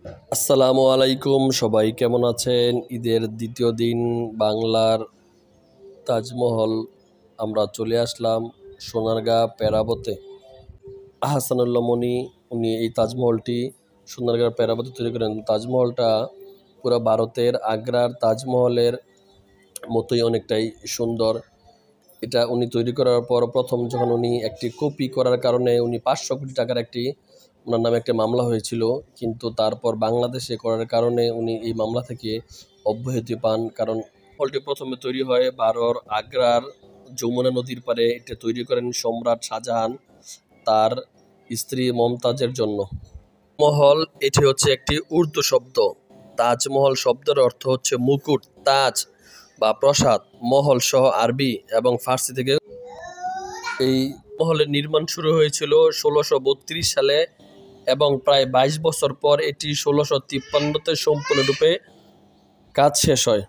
আসসালামু আলাইকুম, সবাই কেমন আছেন? ঈদের দ্বিতীয় দিন বাংলার তাজমহল আমরা চলে আসলাম সোনারগাঁ পেরাবতে। আহসানুল্লাহ মনি উনি এই তাজমহলটি সোনারগাঁ পেরাবতে তৈরি করেন। তাজমহলটা পুরো ভারতের আগ্রার তাজমহলের মতোই অনেকটাই সুন্দর। এটা উনি তৈরি করার পর প্রথম যখন উনি একটি কপি করার কারণে উনি 500 কোটি টাকার ওনার নামে একটা মামলা হয়েছিল, কিন্তু তারপর বাংলাদেশে করার কারণে উনি এই মামলা থেকে অব্যাহতি পান। কারণ হলটি প্রথমে তৈরি হয় ভারতের আগ্রার যমুনা নদীর পাড়ে। এটা তৈরি করেন সম্রাট শাহজাহান তার স্ত্রী মমতাজের জন্য। মহল এটি হচ্ছে একটি উর্দু শব্দ। তাজমহল শব্দের অর্থ হচ্ছে মুকুট, তাজ বা প্রাসাদ। মহল সহ আরবি এবং ফার্সি থেকে। এই মহলের নির্মাণ শুরু হয়েছিল 1632 সালে এবং প্রায় 22 বছর পর এটি 1653-তে সম্পূর্ণরূপে কাজ শেষ হয়।